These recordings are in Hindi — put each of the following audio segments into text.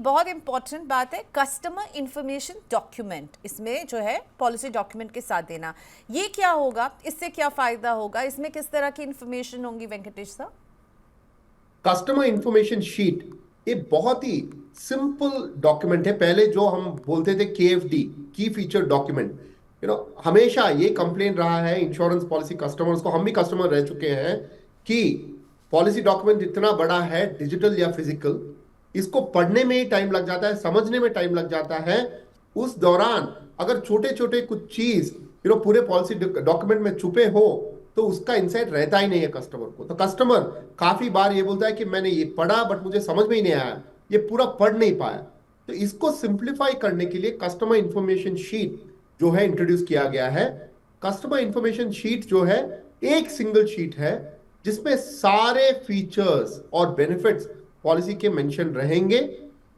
बहुत इंपॉर्टेंट बात है कस्टमर इंफॉर्मेशन डॉक्यूमेंट, इसमें जो है पॉलिसी डॉक्यूमेंट के साथ देना। ये क्या होगा, इससे क्या फायदा होगा, इसमें किस तरह की इंफॉर्मेशन होंगी वेंकटेश साहब? कस्टमर इंफॉर्मेशन शीट ये बहुत ही सिंपल डॉक्यूमेंट है। पहले जो हम बोलते थे KFD, की फीचर डॉक्यूमेंट, हमेशा ये कंप्लेन रहा है इंश्योरेंस पॉलिसी कस्टमर्स को, हम भी कस्टमर रह चुके हैं, कि पॉलिसी डॉक्यूमेंट इतना बड़ा है, डिजिटल या फिजिकल, इसको पढ़ने में ही टाइम लग जाता है, समझने में टाइम लग जाता है। उस दौरान अगर छोटे छोटे कुछ चीज पूरे पॉलिसी डॉक्यूमेंट में छुपे हो तो उसका इंसाइट रहता ही नहीं है कस्टमर को। तो कस्टमर काफी बार ये बोलता है कि मैंने ये पढ़ा बट मुझे समझ में ही नहीं आया, ये पूरा पढ़ नहीं पाया। तो इसको सिंप्लीफाई करने के लिए कस्टमर इंफॉर्मेशन शीट जो है इंट्रोड्यूस किया गया है। कस्टमर इंफॉर्मेशन शीट जो है एक सिंगल शीट है जिसमें सारे फीचर्स और बेनिफिट्स पॉलिसी के मेंशन रहेंगे।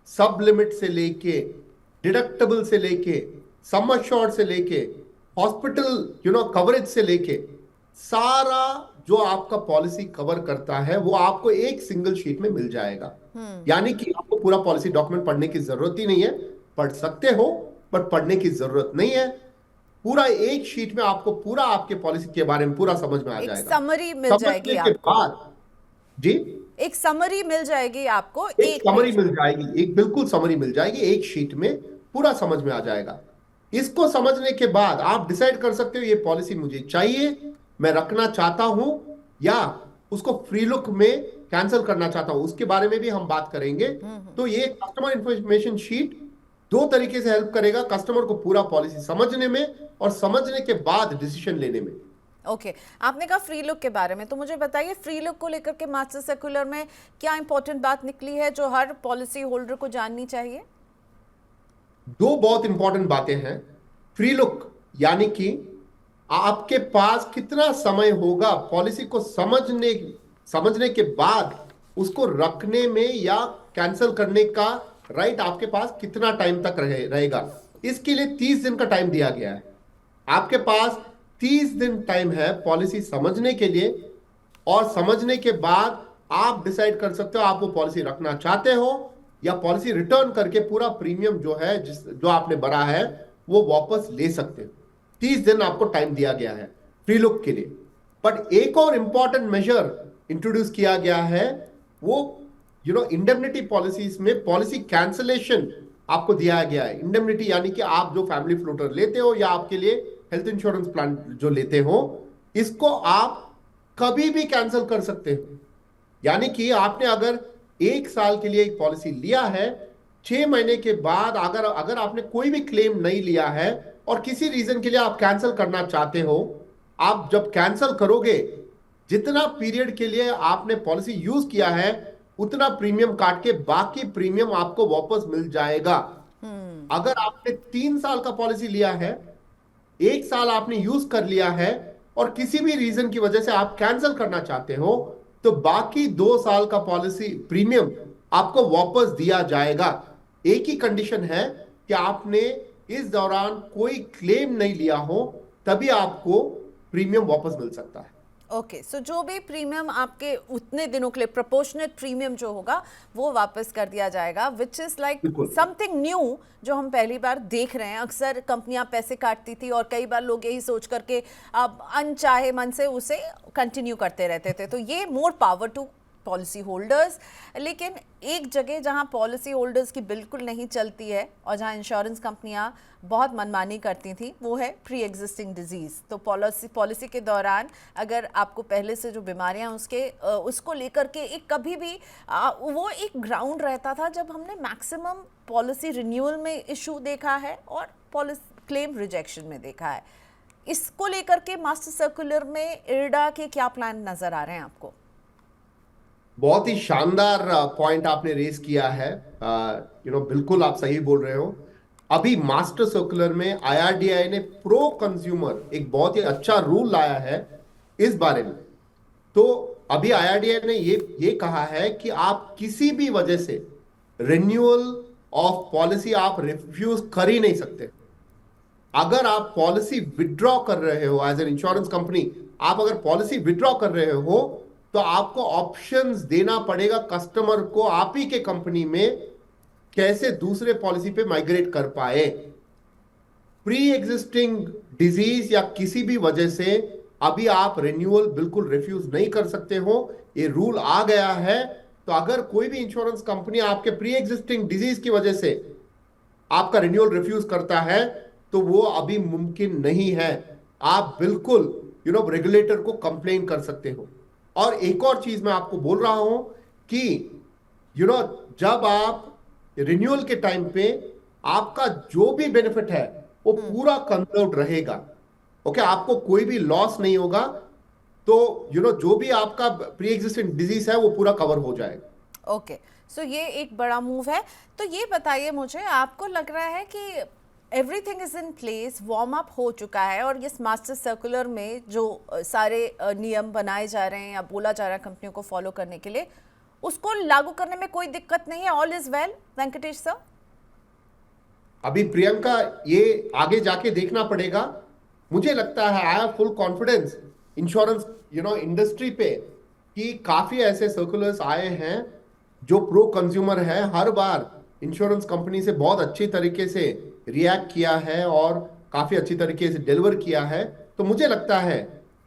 सब लिमिट से लेके, डिडक्टेबल से लेके, सम अश्योर्ड से लेके, हॉस्पिटल कवरेज से लेके, सारा जो आपका पॉलिसी कवर करता है वो आपको एक सिंगल शीट में मिल जाएगा। यानी कि आपको पूरा पॉलिसी डॉक्यूमेंट पढ़ने की जरूरत ही नहीं है। पढ़ सकते हो बट पढ़ने की जरूरत नहीं है। पूरा एक शीट में आपको पूरा आपके पॉलिसी के बारे में पूरा समझ में आ एक जाएगा। समरी मिल जाएगी समझने के आपको। बाद जी, एक समरी मिल जाएगी आपको एक एक समरी पेज मिल में। जाएगी, एक बिल्कुल समरी मिल जाएगी, एक शीट में पूरा समझ में आ जाएगा। इसको समझने के बाद आप डिसाइड कर सकते हो ये पॉलिसी मुझे चाहिए, मैं रखना चाहता हूं, या उसको फ्री लुक में कैंसिल करना चाहता हूं, उसके बारे में भी हम बात करेंगे। तो ये कस्टमर इंफॉर्मेशन शीट दो तरीके से हेल्प करेगा कस्टमर को पूरा पॉलिसी समझने में और समझने के बाद डिसीजन लेने में। ओके आपने कहा फ्री लुक के बारे में, तो मुझे बताइए फ्री लुक को लेकर के मास्टर सर्कुलर में क्या इंपॉर्टेंट बात निकली है जो हर पॉलिसी होल्डर को जाननी चाहिए? दो बहुत इंपॉर्टेंट बातें हैं। फ्री लुक यानी कि आपके पास कितना समय होगा पॉलिसी को समझने के बाद उसको रखने में या कैंसिल करने का राइट आपके पास कितना टाइम तक रहेगा। इसके लिए 30 दिन का टाइम दिया गया है। आपके पास 30 दिन टाइम है पॉलिसी समझने के लिए, और समझने के बाद आप डिसाइड कर सकते हो आप वो पॉलिसी रखना चाहते हो या पॉलिसी रिटर्न करके पूरा प्रीमियम जो है जो आपने भरा है वो वापस ले सकते हो। 30 दिन आपको टाइम दिया गया है फ्री लुक के लिए। बट एक और इंपॉर्टेंट मेजर इंट्रोड्यूस किया गया है, वो इंडेमनिटी पॉलिसीज में पॉलिसी कैंसलेशन आपको दिया गया है। इंडेमनिटी यानी कि आप जो फैमिली फ्लोटर लेते हो या आपके लिए हेल्थ इंश्योरेंस प्लान जो लेते हो, इसको आप कभी भी कैंसिल कर सकते हो। यानी कि आपने अगर 1 साल के लिए एक पॉलिसी लिया है, 6 महीने के बाद अगर आपने कोई भी क्लेम नहीं लिया है और किसी रीजन के लिए आप कैंसिल करना चाहते हो, आप जब कैंसिल करोगे जितना पीरियड के लिए आपने पॉलिसी यूज किया है उतना प्रीमियम काट के बाकी प्रीमियम आपको वापस मिल जाएगा। अगर आपने 3 साल का पॉलिसी लिया है, 1 साल आपने यूज कर लिया है और किसी भी रीजन की वजह से आप कैंसिल करना चाहते हो, तो बाकी 2 साल का पॉलिसी प्रीमियम आपको वापस दिया जाएगा। एक ही कंडीशन है कि आपने इस दौरान कोई क्लेम नहीं लिया हो, तभी आपको प्रीमियम वापस मिल सकता है। ओके सो जो भी प्रीमियम आपके उतने दिनों के लिए प्रोपोर्शनेट प्रीमियम जो होगा वो वापस कर दिया जाएगा, विच इज़ लाइक बिल्कुल। समथिंग न्यू जो हम पहली बार देख रहे हैं। अक्सर कंपनियां पैसे काटती थी और कई बार लोग यही सोच करके अब अनचाहे मन से उसे कंटिन्यू करते रहते थे। तो ये more power to policy holders. लेकिन एक जगह जहां पॉलिसी होल्डर्स की बिल्कुल नहीं चलती है और जहां इंश्योरेंस कंपनियां बहुत मनमानी करती थी वो है प्री एग्जिस्टिंग डिजीज़। तो पॉलिसी के दौरान अगर आपको पहले से जो बीमारियां उसको लेकर के एक कभी भी वो एक ग्राउंड रहता था जब हमने मैक्सिमम पॉलिसी रिन्यूअल में इशू देखा है और पॉलिसी क्लेम रिजेक्शन में देखा है। इसको लेकर के मास्टर सर्कुलर में इरडा के क्या प्लान नज़र आ रहे हैं आपको? बहुत ही शानदार पॉइंट आपने रेस किया है। बिल्कुल आप सही बोल रहे हो। अभी मास्टर सर्कुलर में IRDAI ने प्रो कंज्यूमर एक बहुत ही अच्छा रूल लाया है इस बारे में। तो अभी IRDAI ने ये कहा है कि आप किसी भी वजह से रिन्यूअल ऑफ पॉलिसी आप रिफ्यूज कर ही नहीं सकते। अगर आप पॉलिसी विड्रॉ कर रहे हो एज एन इंश्योरेंस कंपनी, आप अगर पॉलिसी विड्रॉ कर रहे हो तो आपको ऑप्शंस देना पड़ेगा कस्टमर को आप ही के कंपनी में कैसे दूसरे पॉलिसी पे माइग्रेट कर पाए। प्री एग्जिस्टिंग डिजीज या किसी भी वजह से अभी आप रिन्यूअल बिल्कुल रिफ्यूज नहीं कर सकते हो, ये रूल आ गया है। तो अगर कोई भी इंश्योरेंस कंपनी आपके प्री एग्जिस्टिंग डिजीज की वजह से आपका रिन्यूअल रिफ्यूज करता है तो वो अभी मुमकिन नहीं है। आप बिल्कुल रेगुलेटर को कंप्लेन कर सकते हो। और एक और चीज मैं आपको बोल रहा हूं कि यू नो जब आप रिन्यूअल के टाइम पे आपका जो भी बेनिफिट है वो पूरा कंजर्व्ड रहेगा। ओके, आपको कोई भी लॉस नहीं होगा। तो जो भी आपका प्री एग्जिस्टिंग डिजीज है वो पूरा कवर हो जाएगा। ओके, सो ये एक बड़ा मूव है। तो ये बताइए मुझे, आपको लग रहा है कि everything is in place, warm up हो चुका है और इस मास्टर सर्कुलर में जो सारे नियम बनाए जा रहे हैं या बोला जा रहा है कंपनियों को फॉलो करने के लिए, उसको लागू करने में कोई दिक्कत नहीं है? All is well, Venkatesh sir? अभी प्रियंका ये आगे जाके देखना पड़ेगा। मुझे लगता है I have full confidence insurance industry पे कि काफी ऐसे सर्कुलर्स आए हैं जो प्रो कंज्यूमर है। हर बार इंश्योरेंस कंपनी से बहुत अच्छी तरीके से रिएक्ट किया है और काफी अच्छी तरीके से डिलीवर किया है। तो मुझे लगता है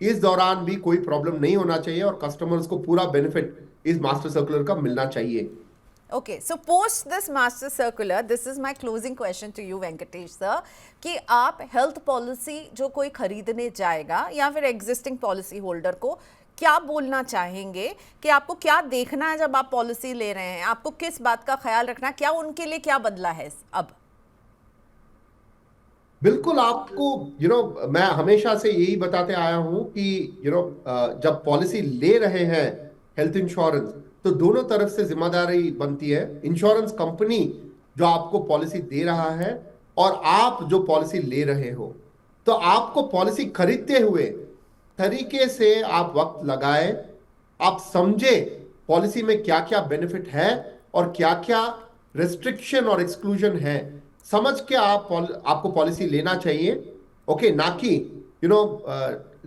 इस दौरान भी कोई प्रॉब्लम नहीं होना चाहिए और कस्टमर्स को पूरा बेनिफिट इस मास्टर सर्कुलर का मिलना चाहिए। Okay, so post this master circular, this is my closing question to you, Venkatesh sir, कि आप हेल्थ पॉलिसी जो कोई खरीदने जाएगा या फिर एग्जिस्टिंग पॉलिसी होल्डर को क्या बोलना चाहेंगे कि आपको क्या देखना है जब आप पॉलिसी ले रहे हैं, आपको किस बात का ख्याल रखना है, क्या उनके लिए क्या बदला है अब? बिल्कुल, आपको मैं हमेशा से यही बताते आया हूं कि जब पॉलिसी ले रहे हैं हेल्थ इंश्योरेंस तो दोनों तरफ से जिम्मेदारी बनती है। इंश्योरेंस कंपनी जो आपको पॉलिसी दे रहा है और आप जो पॉलिसी ले रहे हो, तो आपको पॉलिसी खरीदते हुए तरीके से आप वक्त लगाए, आप समझे पॉलिसी में क्या क्या बेनिफिट है और क्या क्या रेस्ट्रिक्शन और एक्सक्लूजन है, समझ के आपको पॉलिसी लेना चाहिए। ओके, ना कि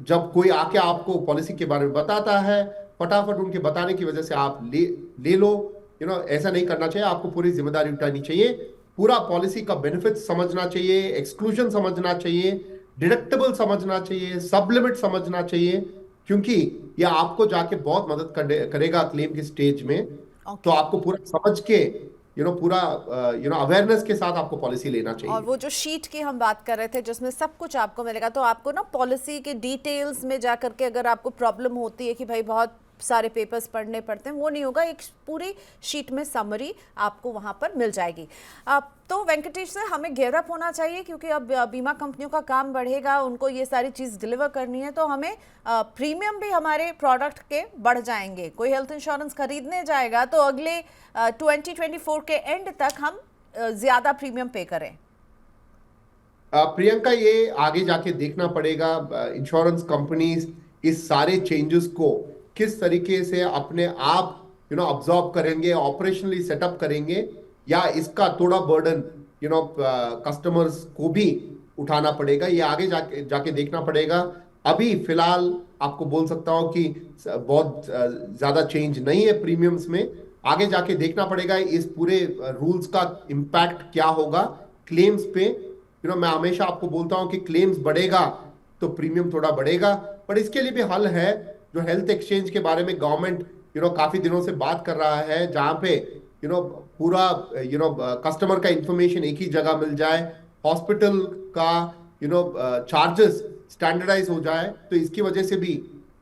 जब कोई आके आपको पॉलिसी के बारे में बताता है फटाफट उनके बताने की वजह से आप ले लो। ऐसा नहीं करना चाहिए। आपको पूरी जिम्मेदारी उठानी चाहिए, पूरा पॉलिसी का बेनिफिट समझना चाहिए, एक्सक्लूजन समझना चाहिए, डिडक्टेबल समझना चाहिए, सब लिमिट समझना चाहिए, क्योंकि यह आपको जाके बहुत मदद करेगा क्लेम के स्टेज में। तो आपको पूरा समझ के पूरा अवेयरनेस के साथ आपको पॉलिसी लेना चाहिए। और वो जो शीट की हम बात कर रहे थे जिसमें सब कुछ आपको मिलेगा, तो आपको ना पॉलिसी के डिटेल्स में जा करके अगर आपको प्रॉब्लम होती है कि भाई बहुत सारे पेपर्स पढ़ने पड़ते हैं, वो नहीं होगा। एक पूरी शीट में समरी आपको वहां पर मिल जाएगी। तो वेंकटेश सर, हमें गियर अप होना चाहिए क्योंकि अब बीमा कंपनियों का काम बढ़ेगा, उनको ये सारी चीज़ डिलीवर करनी है, तो हमें प्रीमियम भी हमारे प्रोडक्ट के बढ़ जाएंगे। कोई हेल्थ इंश्योरेंस खरीदने जाएगा तो अगले 2024 के एंड तक हम ज़्यादा प्रीमियम पे करें। प्रियंका, ये आगे जाके देखना पड़ेगा इंश्योरेंस कंपनीज इस सारे चेंजेस को किस तरीके से अपने आप अब्सॉर्ब करेंगे, ऑपरेशनली सेटअप करेंगे, या इसका थोड़ा बर्डन कस्टमर्स को भी उठाना पड़ेगा। ये आगे जाके देखना पड़ेगा। अभी फिलहाल आपको बोल सकता हूं कि बहुत ज्यादा चेंज नहीं है प्रीमियम्स में। आगे जाके देखना पड़ेगा इस पूरे रूल्स का इम्पैक्ट क्या होगा क्लेम्स पे। मैं हमेशा आपको बोलता हूं कि क्लेम्स बढ़ेगा तो प्रीमियम थोड़ा बढ़ेगा, पर इसके लिए भी हल है। जो हेल्थ एक्सचेंज के बारे में गवर्नमेंट काफी दिनों से बात कर रहा है, जहां पे पूरा कस्टमर का इंफॉर्मेशन एक ही जगह मिल जाए, हॉस्पिटल का चार्जेस स्टैंडर्डाइज हो जाए, तो इसकी वजह से भी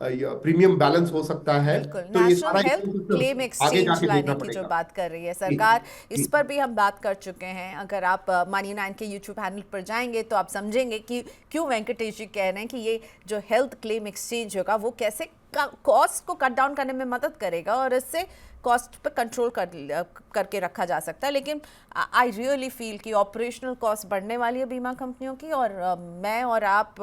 प्रीमियम बैलेंस हो सकता है। तो ये सारा नेशनल हेल्थ क्लेम एक्सचेंज लाने की जो बात कर रही है सरकार, इस पर भी हम बात कर चुके हैं। अगर आप मनी 9 के यूट्यूब हैंडल पर जाएंगे तो आप समझेंगे कि क्यों वेंकटेश जी कह रहे हैं कि ये जो हेल्थ क्लेम एक्सचेंज होगा वो कैसे कॉस्ट को कट डाउन करने में मदद करेगा और इससे कॉस्ट पर कंट्रोल करके रखा जा सकता है। लेकिन आई रियली फील कि ऑपरेशनल कॉस्ट बढ़ने वाली है बीमा कंपनियों की, और मैं और आप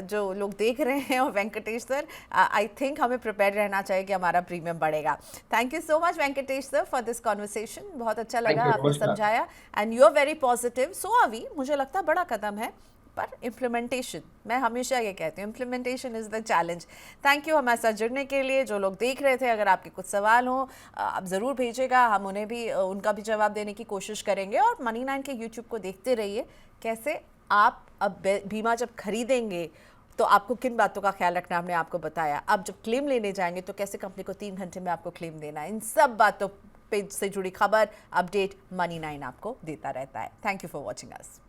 जो लोग देख रहे हैं और वेंकटेश सर, आई थिंक हमें प्रिपेयर रहना चाहिए कि हमारा प्रीमियम बढ़ेगा। Thank you so much Venkatesh sir for this conversation. बहुत अच्छा लगा, आपने समझाया and you are very positive, so are we. मुझे लगता है बड़ा कदम है पर इम्प्लीमेंटेशन, मैं हमेशा ये कहती हूँ, implementation is the challenge. Thank you हमारे साथ जुड़ने के लिए। जो लोग देख रहे थे, अगर आपके कुछ सवाल हों आप ज़रूर भेजिएगा, हम उन्हें भी उनका भी जवाब देने की कोशिश करेंगे। और मनी9 के यूट्यूब को देखते रहिए, कैसे आप अब बीमा जब खरीदेंगे तो आपको किन बातों का ख्याल रखना हमने आपको बताया। अब जब क्लेम लेने जाएंगे तो कैसे कंपनी को 3 घंटे में आपको क्लेम देना है, इन सब बातों पे से जुड़ी खबर अपडेट मनी9 आपको देता रहता है। Thank you for watching us.